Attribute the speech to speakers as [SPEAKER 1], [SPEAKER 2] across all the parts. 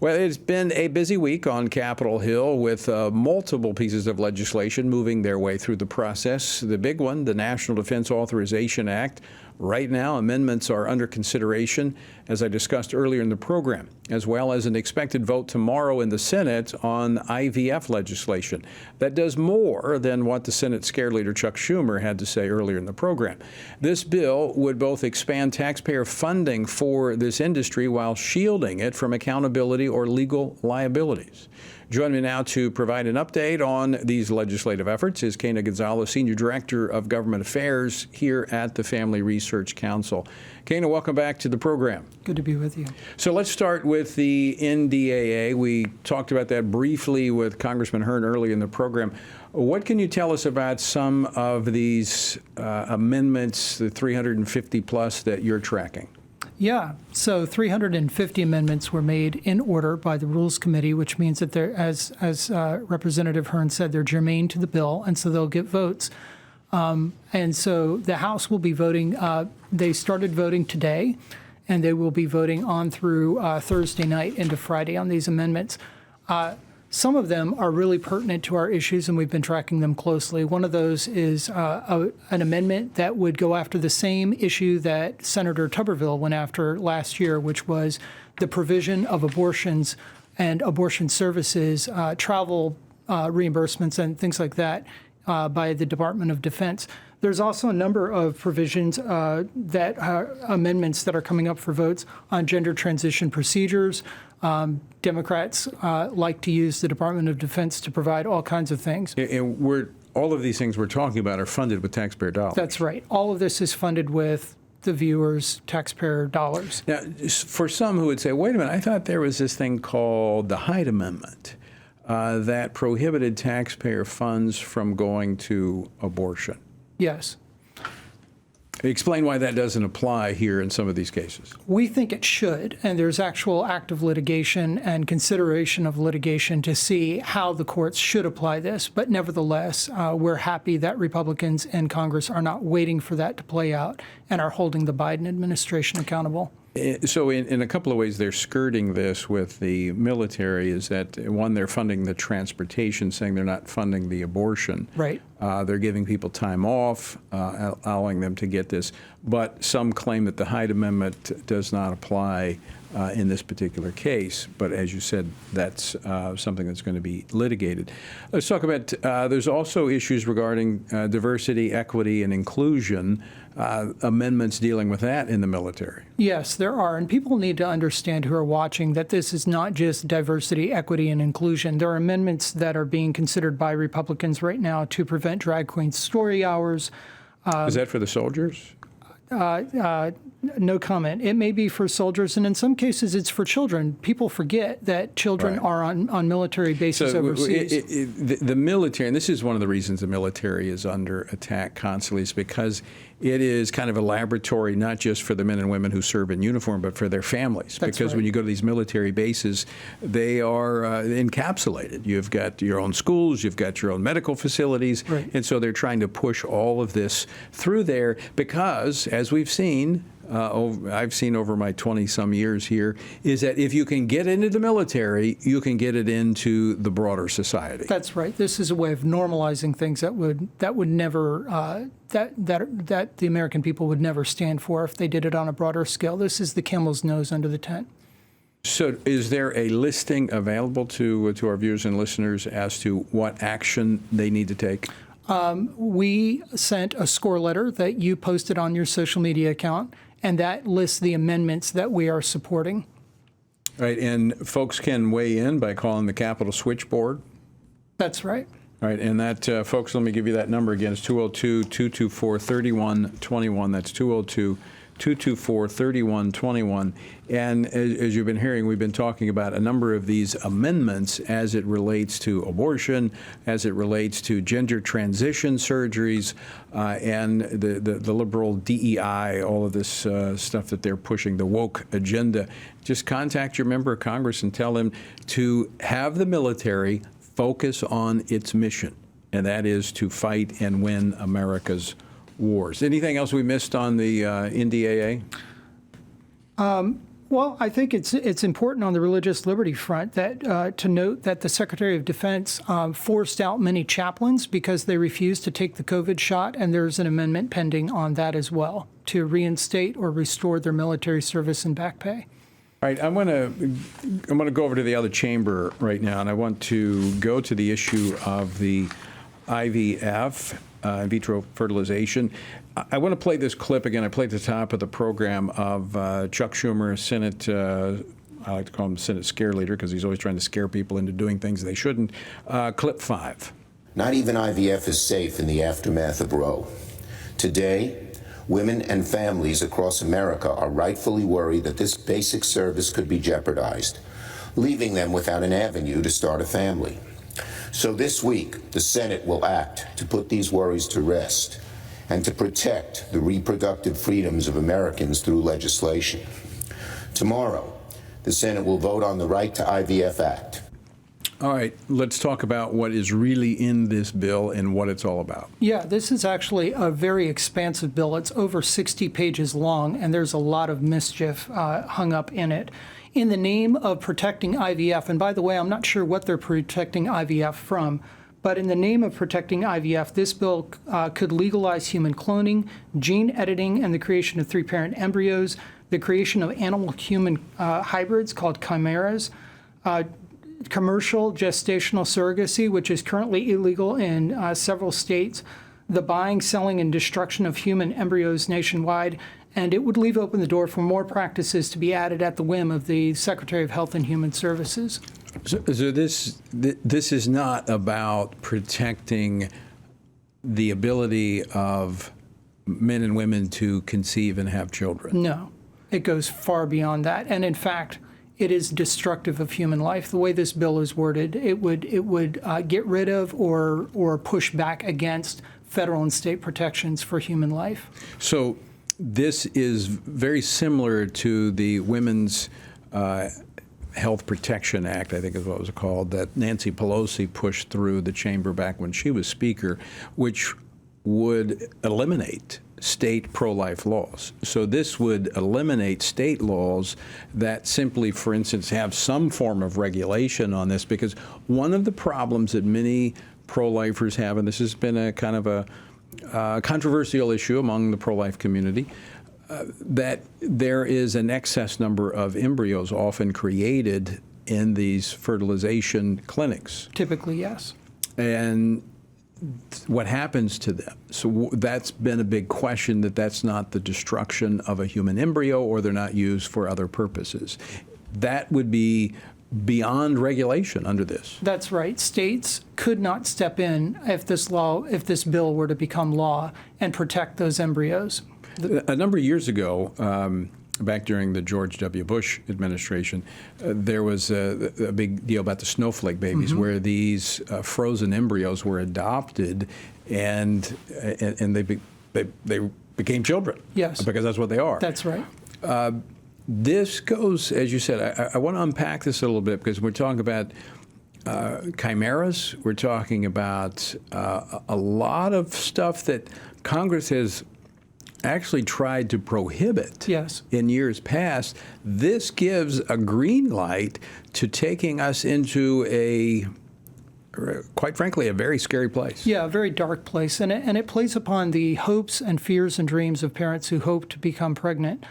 [SPEAKER 1] Well, it's been a busy week on Capitol Hill with multiple pieces of legislation moving their way through the process. The big one, the National Defense Authorization Act. Right now, amendments are under consideration, as I discussed earlier in the program, as well as an expected vote tomorrow in the Senate on IVF legislation. That does more than what the Senate Scared Leader Chuck Schumer had to say earlier in the program. This bill would both expand taxpayer funding for this industry while shielding it from accountability or legal liabilities. Joining me now to provide an update on these legislative efforts is Quena Gonzalez, Senior Director of Government Affairs here at the Family Research Council. Quena, welcome back to the program.
[SPEAKER 2] Good to be with you.
[SPEAKER 1] So let's start with the NDAA. We talked about that briefly with Congressman Hearn early in the program. What can you tell us about some of these amendments, the 350 plus that you're tracking?
[SPEAKER 2] Yeah, so 350 amendments were made in order by the Rules Committee, which means that they're, as Representative Hearn said, they're germane to the bill, and so they'll get votes. And so the House will be voting. They started voting today, and they will be voting on through Thursday night into Friday on these amendments. Some of them are really pertinent to our issues, and we've been tracking them closely. One of those is an amendment that would go after the same issue that Senator Tuberville went after last year, which was the provision of abortions and abortion services, travel reimbursements and things like that by the Department of Defense. There's also a number of provisions that are amendments that are coming up for votes on gender transition procedures. Democrats like to use the Department of Defense to provide all kinds of things.
[SPEAKER 1] And all of these things we're talking about are funded with taxpayer dollars.
[SPEAKER 2] That's right. All of this is funded with the viewers' taxpayer dollars.
[SPEAKER 1] Now, for some who would say, wait a minute, I thought there was this thing called the Hyde Amendment that prohibited taxpayer funds from going to abortion.
[SPEAKER 2] Yes.
[SPEAKER 1] Explain why that doesn't apply here in some of these cases.
[SPEAKER 2] We think it should, and there's actual active litigation and consideration of litigation to see how the courts should apply this. But nevertheless, we're happy that Republicans in Congress are not waiting for that to play out and are holding the Biden administration accountable.
[SPEAKER 1] So in a couple of ways, they're skirting this with the military. Is that, one, they're funding the transportation, saying they're not funding the abortion.
[SPEAKER 2] Right.
[SPEAKER 1] They're giving people time off, allowing them to get this. But some claim that the Hyde Amendment does not apply in this particular case. But as you said, that's something that's going to be litigated. Let's talk about, there's also issues regarding diversity, equity, and inclusion, amendments dealing with that in the military.
[SPEAKER 2] Yes, there are. And people need to understand who are watching that this is not just diversity, equity, and inclusion. There are amendments that are being considered by Republicans right now to prevent drag queen story hours.
[SPEAKER 1] Is that for the soldiers?
[SPEAKER 2] No comment. It may be for soldiers, and in some cases it's for children. People forget that children are on military bases overseas.
[SPEAKER 1] The military, and this is one of the reasons the military is under attack constantly, is because it is kind of a laboratory not just for the men and women who serve in uniform, but for their families.
[SPEAKER 2] That's
[SPEAKER 1] because
[SPEAKER 2] right.
[SPEAKER 1] when you go to these military bases, they are encapsulated. You've got your own schools, you've got your own medical facilities,
[SPEAKER 2] right.
[SPEAKER 1] And so they're trying to push all of this through there because, as we've seen, I've seen over my 20-some years here, is that if you can get into the military, you can get it into the broader society.
[SPEAKER 2] That's right. This is a way of normalizing things that would never that the American people would never stand for if they did it on a broader scale. This is the camel's nose under the tent.
[SPEAKER 1] So is there a listing available to our viewers and listeners as to what action they need to take?
[SPEAKER 2] We sent a score letter that you posted on your social media account, and that lists the amendments that we are supporting.
[SPEAKER 1] Right, and folks can weigh in by calling the Capitol switchboard.
[SPEAKER 2] That's right.
[SPEAKER 1] All right, and that, folks, let me give you that number again. It's 202-224-3121. That's 202-224-3121. And as you've been hearing, we've been talking about a number of these amendments as it relates to abortion, as it relates to gender transition surgeries, and the liberal DEI, all of this stuff that they're pushing, the woke agenda. Just contact your member of Congress and tell them to have the military focus on its mission, and that is to fight and win America's wars. Anything else we missed on the NDAA?
[SPEAKER 2] Well, I think it's important on the religious liberty front that to note that the Secretary of Defense forced out many chaplains because they refused to take the COVID shot, and there's an amendment pending on that as well to reinstate or restore their military service and back pay.
[SPEAKER 1] All right, I'm going to go over to the other chamber right now, and I want to go to the issue of the IVF, in vitro fertilization. I want to play this clip again. I played at the top of the program of Chuck Schumer, Senate, I like to call him Senate scare leader because he's always trying to scare people into doing things they shouldn't. Clip 5.
[SPEAKER 3] Not even IVF is safe in the aftermath of Roe. Today, women and families across America are rightfully worried that this basic service could be jeopardized, leaving them without an avenue to start a family. So this week, the Senate will act to put these worries to rest and to protect the reproductive freedoms of Americans through legislation. Tomorrow, the Senate will vote on the Right to IVF Act.
[SPEAKER 1] All right, let's talk about what is really in this bill and what it's all about.
[SPEAKER 2] Yeah, this is actually a very expansive bill. It's over 60 pages long, and there's a lot of mischief hung up in it. In the name of protecting IVF, and by the way, I'm not sure what they're protecting IVF from, but in the name of protecting IVF, this bill could legalize human cloning, gene editing, and the creation of three-parent embryos, the creation of animal-human hybrids called chimeras, commercial gestational surrogacy, which is currently illegal in several states, the buying, selling, and destruction of human embryos nationwide, and it would leave open the door for more practices to be added at the whim of the Secretary of Health and Human Services.
[SPEAKER 1] So this is not about protecting the ability of men and women to conceive and have children.
[SPEAKER 2] No, it goes far beyond that, and in fact, it is destructive of human life. The way this bill is worded, it would get rid of or push back against federal and state protections for human life.
[SPEAKER 1] So this is very similar to the Women's Health Protection Act, I think is what it was called, that Nancy Pelosi pushed through the chamber back when she was Speaker, which would eliminate state pro-life laws. So this would eliminate state laws that simply, for instance, have some form of regulation on this, because one of the problems that many pro-lifers have, and this has been a kind of a controversial issue among the pro-life community, that there is an excess number of embryos often created in these fertilization clinics.
[SPEAKER 2] Typically, yes.
[SPEAKER 1] And what happens to them? So that's been a big question, that's not the destruction of a human embryo or they're not used for other purposes. That would be beyond regulation under this.
[SPEAKER 2] That's right. States could not step in if this bill were to become law and protect those embryos.
[SPEAKER 1] A number of years ago, back during the George W. Bush administration, there was a big deal about the snowflake babies, where these frozen embryos were adopted, and they became children.
[SPEAKER 2] Yes,
[SPEAKER 1] because that's what they are.
[SPEAKER 2] That's right.
[SPEAKER 1] This goes, as you said, I want to unpack this a little bit because we're talking about chimeras. We're talking about a lot of stuff that Congress has actually tried to prohibit in years past. This gives a green light to taking us into quite frankly, a very scary place.
[SPEAKER 2] Yeah, a very dark place. And it plays upon the hopes and fears and dreams of parents who hope to become pregnant.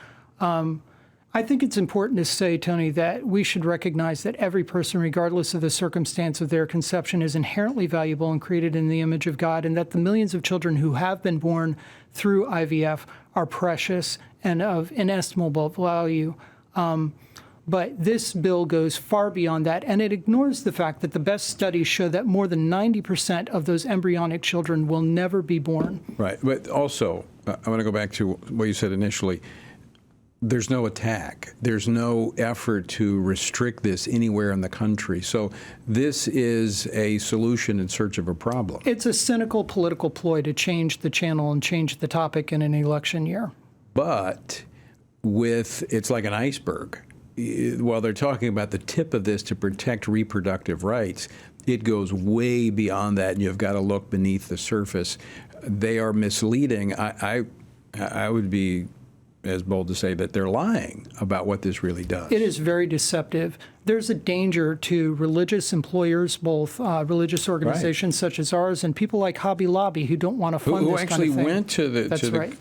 [SPEAKER 2] I think it's important to say, Tony, that we should recognize that every person, regardless of the circumstance of their conception, is inherently valuable and created in the image of God, and that the millions of children who have been born through IVF are precious and of inestimable value. But this bill goes far beyond that, and it ignores the fact that the best studies show that more than 90% of those embryonic children will never be born.
[SPEAKER 1] Right. But also, I want to go back to what you said initially. There's no attack. There's no effort to restrict this anywhere in the country. So this is a solution in search of a problem.
[SPEAKER 2] It's a cynical political ploy to change the channel and change the topic in an election year.
[SPEAKER 1] But it's like an iceberg. While they're talking about the tip of this to protect reproductive rights, it goes way beyond that, and you've got to look beneath the surface. They are misleading. I would be as bold to say that they're lying about what this really does.
[SPEAKER 2] It is very deceptive. There's a danger to religious employers, both religious organizations such as ours and people like Hobby Lobby who don't want to fund
[SPEAKER 1] who
[SPEAKER 2] this kind of thing.
[SPEAKER 1] actually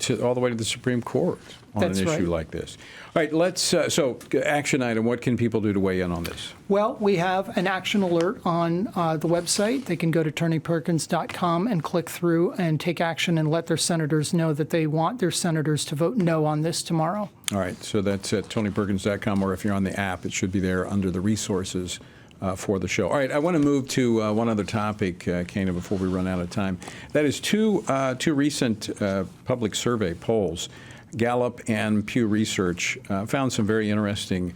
[SPEAKER 1] went all the way to the Supreme Court on
[SPEAKER 2] That's
[SPEAKER 1] an issue
[SPEAKER 2] right.
[SPEAKER 1] like this. All right, let's so action item. What can people do to weigh in on this?
[SPEAKER 2] Well, we have an action alert on the website. They can go to tonyperkins.com and click through and take action and let their senators know that they want their senators to vote no on this tomorrow.
[SPEAKER 1] All right, so that's at tonyperkins.com, or if you're on the app, it should be there under the resources for the show. All right, I want to move to one other topic, Quena, before we run out of time. That is two recent public survey polls. Gallup and Pew Research found some very interesting,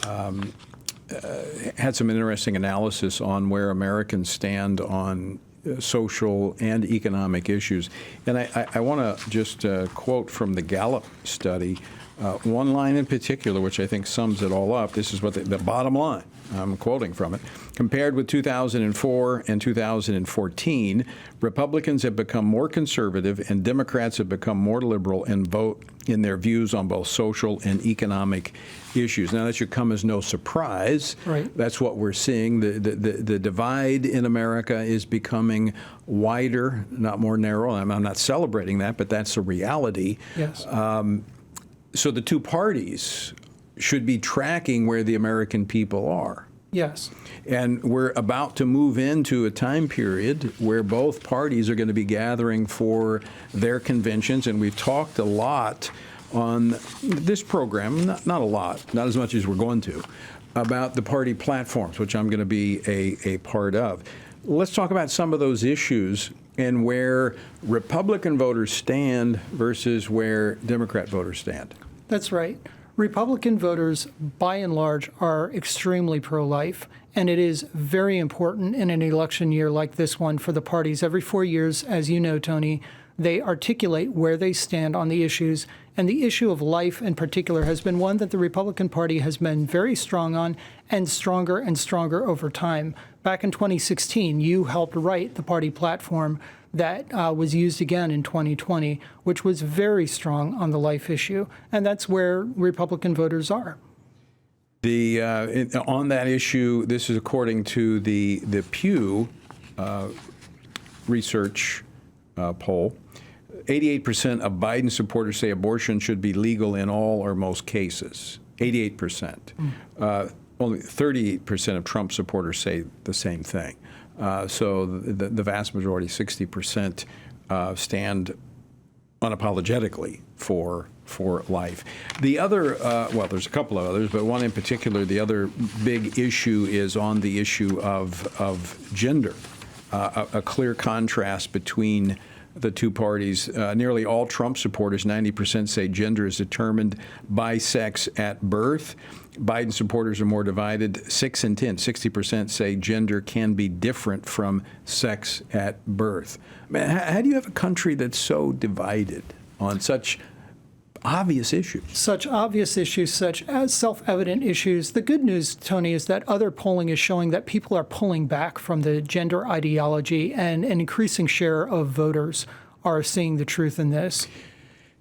[SPEAKER 1] had some interesting analysis on where Americans stand on social and economic issues. And I want to just quote from the Gallup study, one line in particular, which I think sums it all up. This is what the bottom line, I'm quoting from it. Compared with 2004 and 2014, Republicans have become more conservative and Democrats have become more liberal in their views on both social and economic issues. Now, that should come as no surprise.
[SPEAKER 2] Right.
[SPEAKER 1] That's what we're seeing. The divide in America is becoming wider, not more narrow. I'm not celebrating that, but that's a reality.
[SPEAKER 2] Yes.
[SPEAKER 1] So the two parties should be tracking where the American people are.
[SPEAKER 2] Yes.
[SPEAKER 1] And we're about to move into a time period where both parties are going to be gathering for their conventions. And we've talked a lot on this program, not a lot, not as much as we're going to, about the party platforms, which I'm going to be a part of. Let's talk about some of those issues and where Republican voters stand versus where Democrat voters stand.
[SPEAKER 2] That's right. Republican voters, by and large, are extremely pro-life, and it is very important in an election year like this one for the parties. Every 4 years, as you know, Tony, they articulate where they stand on the issues, and the issue of life in particular has been one that the Republican Party has been very strong on and stronger over time. Back in 2016, you helped write the party platform that was used again in 2020, which was very strong on the life issue, and that's where Republican voters are.
[SPEAKER 1] On that issue, this is according to the Pew Research poll. 88% of Biden supporters say abortion should be legal in all or most cases. 88%. Only 38% of Trump supporters say the same thing. So the vast majority, 60%, stand unapologetically for life. The other, well, there's a couple of others, but one in particular, the other big issue is on the issue of gender, a clear contrast between the two parties. Nearly all Trump supporters, 90%, say gender is determined by sex at birth. Biden supporters are more divided. 6 in 10, 60%, say gender can be different from sex at birth. Man, how do you have a country that's so divided on such obvious issues?
[SPEAKER 2] Such obvious issues, such as self-evident issues. The good news, Tony, is that other polling is showing that people are pulling back from the gender ideology, and an increasing share of voters are seeing the truth in this.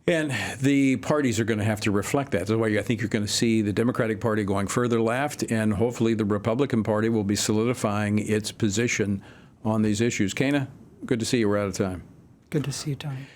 [SPEAKER 1] And the parties are going to have to reflect that. That's why I think you're going to see the Democratic Party going further left, and hopefully the Republican Party will be solidifying its position on these issues. Quena, good to see you. We're out of time.
[SPEAKER 2] Good to see you, Tony.